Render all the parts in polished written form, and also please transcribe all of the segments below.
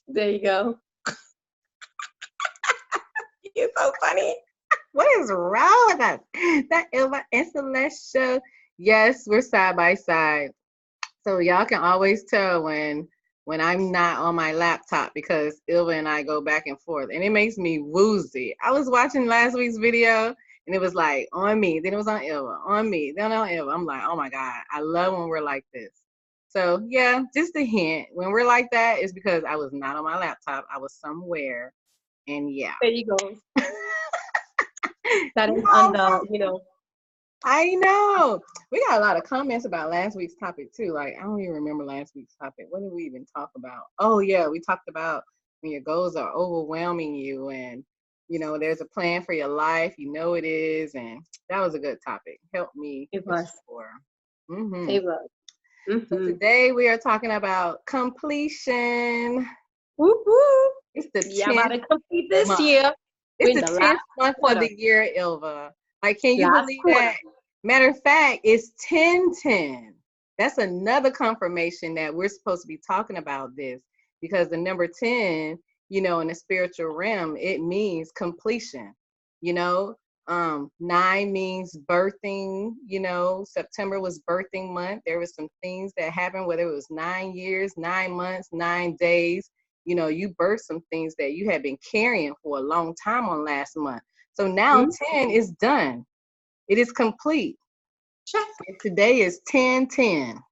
There you go. You're so funny. What is wrong with us? That Ilva and Celeste show. Yes, we're side by side. So y'all can always tell when I'm not on my laptop because Ilva and I go back and forth, and it makes me woozy. I was watching last week's video, and it was like on me, then it was on Ilva, on me, then on Ilva. I'm like, oh my god, I love when we're like this. So yeah, just a hint. When we're like that, it's because I was not on my laptop. I was somewhere, and yeah. There you go. That is on No, the. I know. We got a lot of comments about last week's topic too. Like I don't even remember last week's topic. What did we even talk about? Oh yeah, we talked about when your goals are overwhelming you and there's a plan for your life, it is, and that was a good topic. Helped me It for was. sure. hmm It was. So Mm-hmm. today we are talking about completion. Woo woo. It's the Yeah, about 10th to complete this month. year. It's We're in the the 10th last month of quarter. the year, Ilva. Like, can you Last believe quarter. that? Matter of fact, it's 1010. That's another confirmation that we're supposed to be talking about this because the number 10, in the spiritual realm, it means completion. You know, 9 means birthing. September was birthing month. There was some things that happened, whether it was 9 years, 9 months, 9 days. You birthed some things that you had been carrying for a long time on last month. So now Hmm? 10 is done. It is complete. Check. And today is 1010.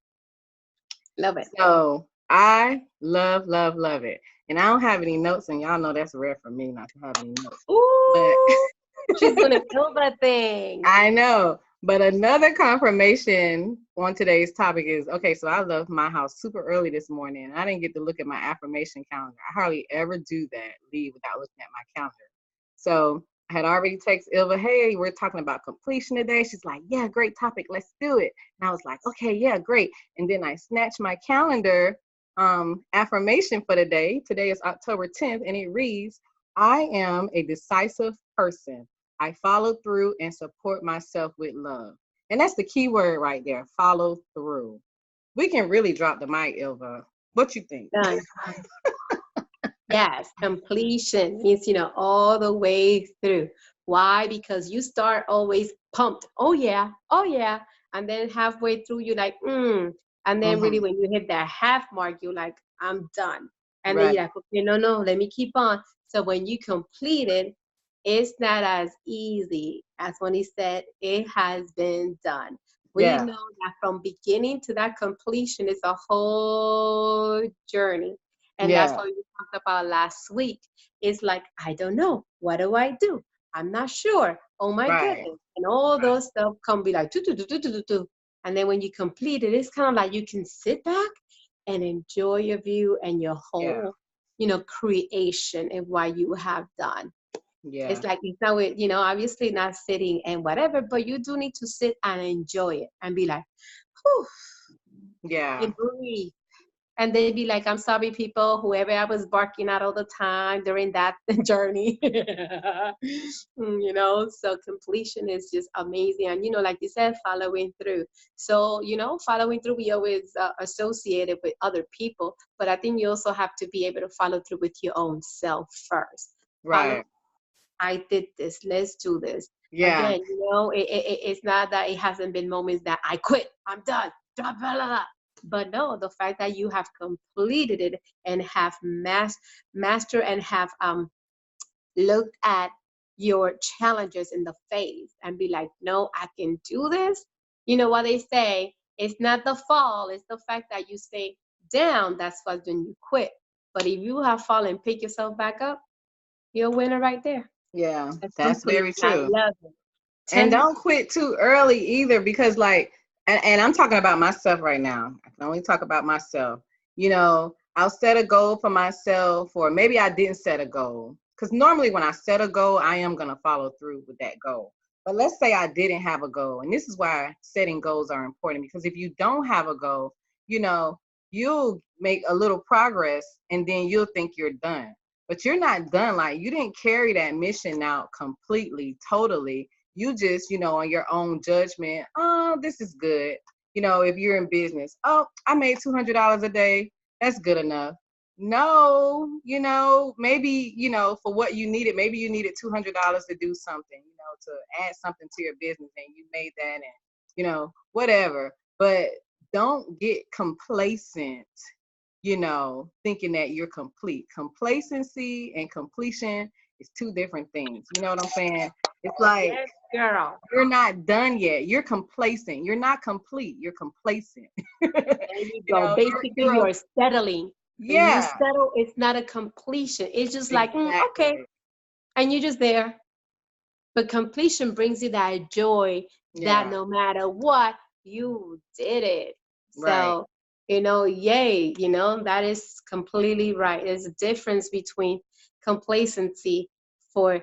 Love it. So I love, love, love it. And I don't have any notes, and y'all know that's rare for me not to have any notes. But Ooh, she's gonna kill that thing. I know. But another confirmation on today's topic is okay, so I left my house super early this morning. I didn't get to look at my affirmation calendar. I hardly ever do that, leave without looking at my calendar. So I had already texted Ilva, hey, we're talking about completion today. She's like, yeah, great topic. Let's do it. And I was like, okay, yeah, great. And then I snatched my calendar affirmation for the day. Today is October 10th, and it reads, I am a decisive person. I follow through and support myself with love. And that's the key word right there, follow through. We can really drop the mic, Ilva. What you think? Done. Yes, completion means, all the way through. Why? Because you start always pumped. Oh yeah, oh yeah. And then halfway through, you're like, And then really Mm-hmm. when you hit that half mark, you're like, I'm done. And then Right. you're like, okay, no, no, let me keep on. So when you complete it, it's not as easy as when he said it has been done. We Yeah. know that from beginning to that completion is a whole journey. And that's Yeah. what we talked about last week. It's like, I don't know. What do I do? I'm not sure. Oh my Right. goodness. And all Right. those stuff come be like, do, do, do, do, do, do, do. And then when you complete it, it's kind of like you can sit back and enjoy your view and your Yeah. whole, creation and what you have done. Yeah. It's like it's not with, obviously not sitting and whatever, but you do need to sit and enjoy it and be like, whew, Yeah. and breathe. And they'd be like, I'm sorry, people, whoever I was barking at all the time during that journey. So completion is just amazing. And, like you said, following through. So, following through, we always associate it with other people. But I think you also have to be able to follow through with your own self first. Follow, Right. I did this. Let's do this. Yeah. Again, it's not that it hasn't been moments that I quit. I'm done. Blah, blah, blah, blah. But no, the fact that you have completed it and have master and have looked at your challenges in the face and be like, no, I can do this. You know what they say? It's not the fall, it's the fact that you stay down. That's what's when you quit. But if you have fallen, pick yourself back up, you're a winner right there. Yeah. That's That's complete. very I true. love it. And 10. don't quit too early either because like and I'm talking about myself right now. I can only talk about myself. I'll set a goal for myself or maybe I didn't set a goal. Because normally when I set a goal, I am gonna follow through with that goal. But let's say I didn't have a goal. And this is why setting goals are important because if you don't have a goal, you'll make a little progress and then you'll think you're done. But you're not done. Like you didn't carry that mission out completely, totally. You just, on your own judgment, oh, this is good. If you're in business, oh, I made $200 a day. That's good enough. no, maybe, for what you needed, maybe you needed $200 to do something, to add something to your business, and you made that, and, whatever. But don't get complacent, thinking that you're complete. Complacency and completion is two different things. You know what I'm saying? It's like, Yes, girl. you're not done yet. You're complacent. You're not complete. You're complacent. There you go. Basically, you're you're settling. When you yeah, settle, it's not a completion. It's just like, okay, exactly. and you're just there. But completion brings you that joy that Yeah, no matter what, you did it. right. So, yay, that is completely right. There's a difference between complacency for,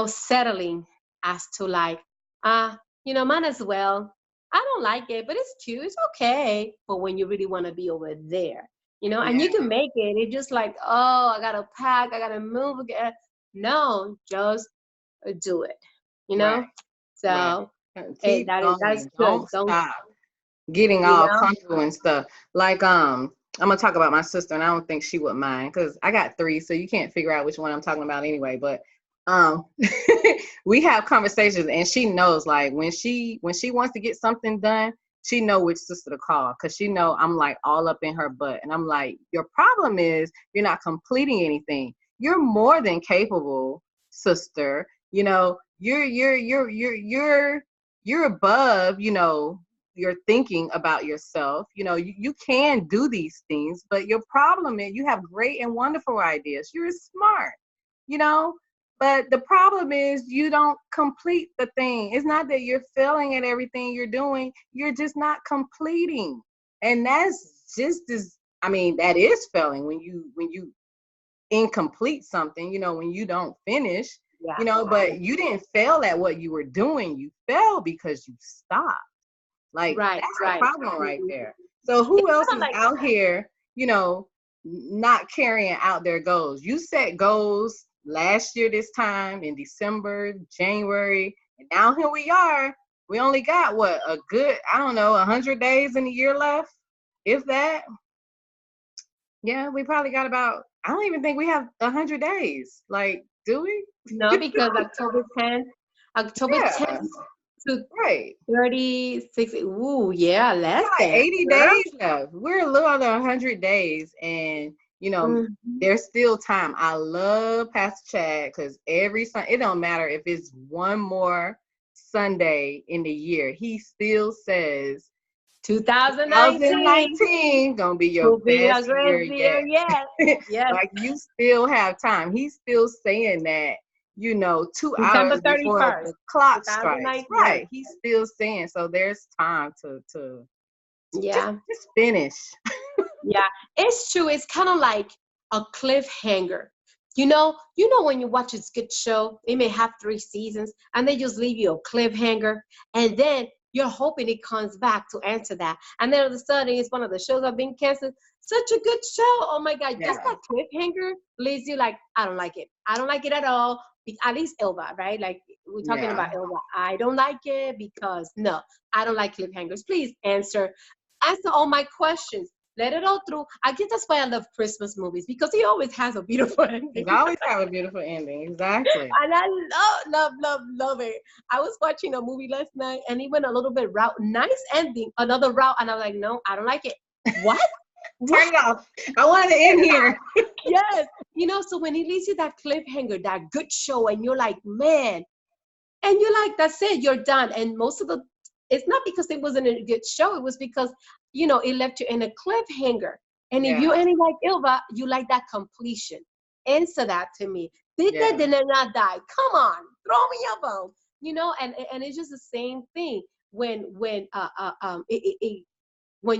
settling as to like, might as well. I don't like it, but it's cute. It's okay. But when you really want to be over there, and Yeah, you can make it, it's just like, oh, I got to pack, I got to move again. No, just do it, you right, know? right. So Keep that's going. good. Don't Don't, stop getting you all know? comfortable and stuff. Like, I'm gonna talk about my sister, and I don't think she would mind because I got three, so you can't figure out which one I'm talking about anyway. But um, we have conversations, and she knows, like, when she wants to get something done, she know which sister to call, because she know I'm like all up in her butt, and I'm like, your problem is you're not completing anything. You're more than capable, sister. You're above, you're thinking about yourself. You can do these things, but your problem is you have great and wonderful ideas. You're smart, you know, but the problem is you don't complete the thing. It's not that you're failing at everything you're doing, you're just not completing. And that's just as, I mean, that is failing when you incomplete something, when you don't finish, Yeah. but you didn't fail at what you were doing. You fell because you stopped. Like, Right, that's the right. problem right Mhm. there. So It's who else kind of is like, out here, not carrying out their goals? You set goals last year this time in December, January, and now here we are. We only got what, a good, I don't know, 100 days in the year left, if that. Yeah, we probably got about, I don't even think we have 100 days. Like, do we? no, because October 10th Yeah, to right. 36. Ooh, yeah, We less got like than, 80 girl. days left. We're a little under 100 days, and Mhm. there's still time. I love Pastor Chad because every Sunday, it don't matter if it's one more Sunday in the year, he still says 2019 2019 gonna be your will be a best great year year. yet. Yes, yes. Like, you still have time. He's still saying that, 2 hours December before 31st, the clock strikes. 2019. Yes. Right. He's still saying, so there's time to just Yeah. just finish. Yeah, it's true. It's kind of like a cliffhanger. You know when you watch a good show, it may have 3 seasons, and they just leave you a cliffhanger, and then you're hoping it comes back to answer that, and then all of a sudden it's one of the shows that have been canceled. Such a good show. Oh my God, just Yeah. that cliffhanger leaves you like, I don't like it. I don't like it at all. At least Ilva, right? Like, we're talking Yeah. about Ilva. I don't like it because no, I don't like cliffhangers. Please answer all my questions. Let it all through. I guess that's why I love Christmas movies, because he always has a beautiful He's ending. always have a beautiful ending. Exactly. And I love it. I was watching a movie last night and he went a little bit route. Nice ending, another route. And I'm like, no, I don't like it. What? What? Turn it off. I wanted to end here. Yes. So when he leaves you that cliffhanger, that good show, and you're like, man, and you're like, that's it, you're done. And most of the, it's not because it wasn't a good show, it was because it left you in a cliffhanger. And if you Yeah. any like Ilva, you like that completion. Answer that to me. Did they Yeah. did they not die? Come on, throw me a bone. And it's just the same thing when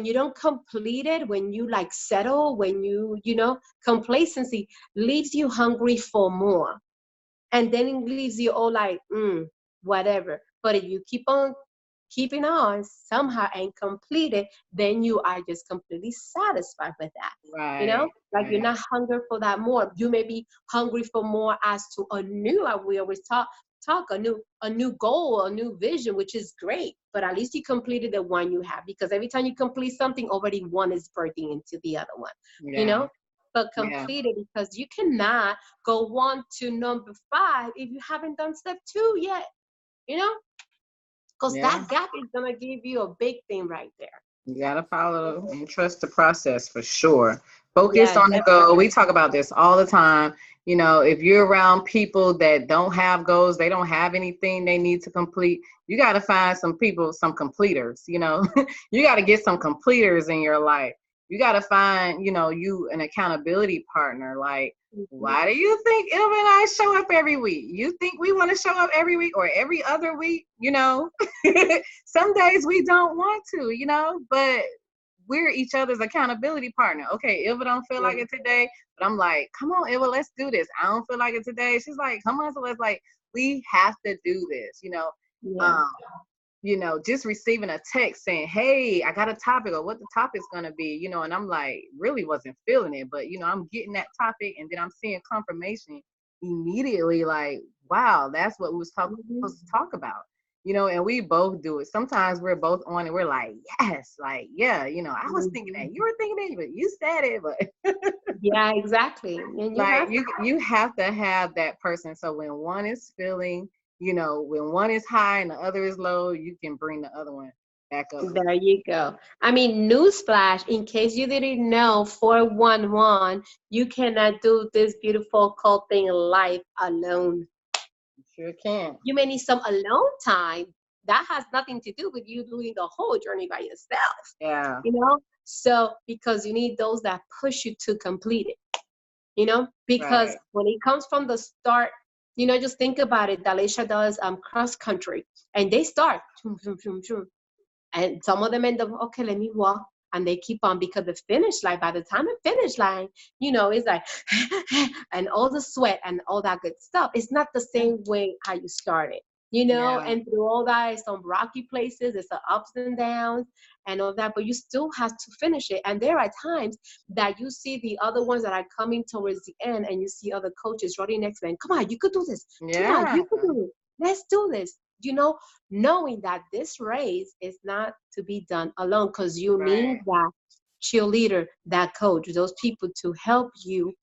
you don't complete it, when you like settle, when complacency leaves you hungry for more, and then it leaves you all like, whatever. But if you keep on keeping on somehow and complete it, then you are just completely satisfied with that. Right. Like, you're Right. not hungry for that more. You may be hungry for more as to a new, we always talk a new goal, a new vision, which is great. But at least you completed the one you have, because every time you complete something, already one is birthing into the other one. You Yeah. know? but Yeah. complete it, because you cannot go on to number 5 if you haven't done step 2 yet, you know, because Yeah. that gap is going to give you a big thing right there. You gotta follow and trust the process for sure. Focus Yeah, on the goal. We definitely. talk about this all the time. You know, if you're around people that don't have goals, they don't have anything they need to complete, you gotta find some people, some completers, you know. You gotta get some completers in your life. You gotta find, you know, you an accountability partner. Like, Mhm. why do you think Ilva and I show up every week? You think we want to show up every week or every other week? You know, some days we don't want to, you know, but we're each other's accountability partner. Okay, Ilva don't feel Yeah. like it today, but I'm like, come on, Ilva, let's do this. I don't feel like it today. She's like, come on, so let's like, we have to do this, you know. Yeah. Um, you know, just receiving a text saying, hey, I got a topic or what the topic's gonna be, you know, and I'm like, really wasn't feeling it, but you know, I'm getting that topic and then I'm seeing confirmation immediately, like, wow, that's what we was Mhm. supposed to talk about. You know, and we both do it. Sometimes we're both on and we're like, yes, like, yeah, you know, I was thinking that, Mhm. you were thinking that, but you said it, but Yeah, exactly. And you like have you have to have that person. So when one is feeling, you know, when one is high and the other is low, you can bring the other one back up with There you go. I mean, newsflash, in case you didn't know, 411, you cannot do this beautiful cult thing life alone. you. Sure can. You may need some alone time. That has nothing to do with you doing the whole journey by yourself, Yeah. you know? So, because you need those that push you to complete it, you know? Because Right. when it comes from the start, you know, just think about it. Dalisha does cross country, and they start, chum, chum, chum, chum. And some of them end up, okay, let me walk. And they keep on, because the finish line, by the time the finish line, you know, it's like, and all the sweat and all that good stuff. It's not the same way how you started, you know, Yeah. and through all that, some rocky places, it's the ups and downs and all that, but you still have to finish it. And there are times that you see the other ones that are coming towards the end, and you see other coaches running next to them. Come on, you could do this. Come on, Yeah. you could do it. Let's do this. You know, knowing that this race is not to be done alone, because you need Right. that cheerleader, that coach, those people to help you,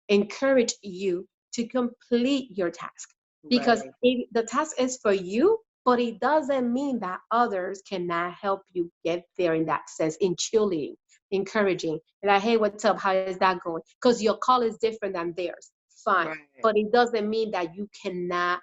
encourage you to complete your task. Because Right. the task is for you, but it doesn't mean that others cannot help you get there in that sense, in cheerleading, encouraging. Like, hey, what's up? How is that going? Because your call is different than theirs. Fine. Right. But it doesn't mean that you cannot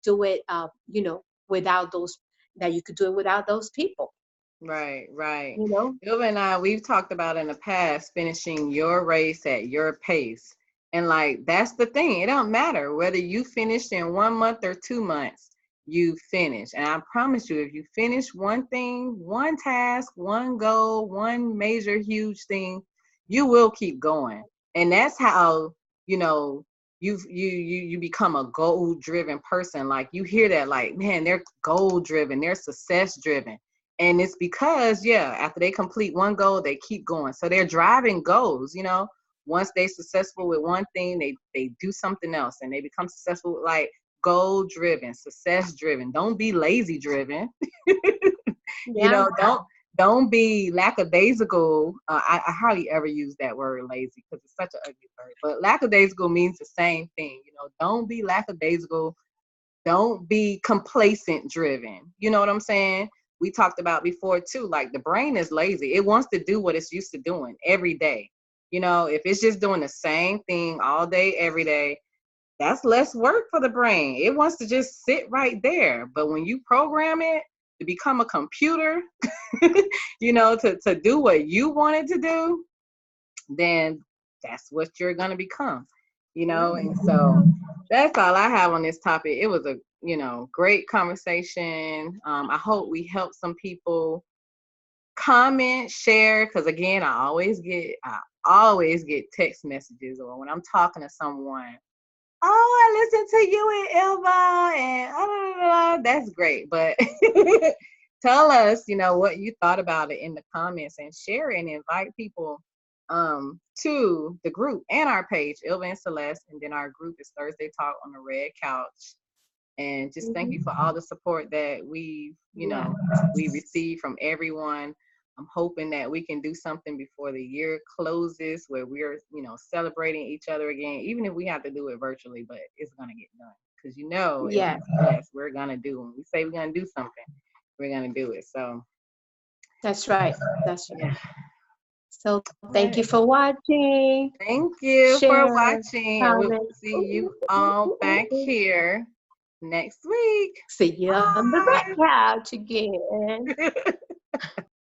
do it, you know, without those, that you could do it without those people, Right. Right. you know? Ilva and I, we've talked about in the past finishing your race at your pace. And like that's the thing. It don't matter whether you finished in 1 month or 2 months, you finish. And I promise you, if you finish one thing, one task, one goal, one major huge thing, you will keep going. And that's how, you know, you become a goal driven person. Like you hear that, like, man, they're goal driven, they're success driven, and it's because, yeah, after they complete one goal, they keep going. So they're driving goals, you know. Once they're successful with one thing, they do something else and they become successful with like goal driven, success driven. Don't be lazy driven. You Yeah. know, don't be lackadaisical. I hardly ever use that word lazy because it's such an ugly word. But lackadaisical means the same thing. You know, don't be lackadaisical, don't be complacent driven. You know what I'm saying? We talked about before too, like the brain is lazy. It wants to do what it's used to doing every day. You know, if it's just doing the same thing all day, every day, that's less work for the brain. It wants to just sit right there. But when you program it to become a computer, you know, to do what you wanted to do, then that's what you're going to become, you Yeah. know. And so that's all I have on this topic. It was a, you know, great conversation. I hope we help some people. Comment, share, because again, I always get text messages, or when I'm talking to someone, oh, I listened to you and Ilva, and that's great. But tell us, you know, what you thought about it in the comments, and share it and invite people to the group and our page, Ilva and Celeste, and then our group is Thursday Talk on the Red Couch. And just thank you for Mhm. all the support that we, you Yeah. know, we receive from everyone. I'm hoping that we can do something before the year closes where we're, celebrating each other again, even if we have to do it virtually, but it's going to get done. Because, if Yes, we bless, we're going to do. When we say we're going to do something, we're going to do it. So, that's right. That's right. yeah. So All thank you right. for watching. Thank you for Share, watching. And we'll comment. see you all back here next week. See you on the back couch again. Bye.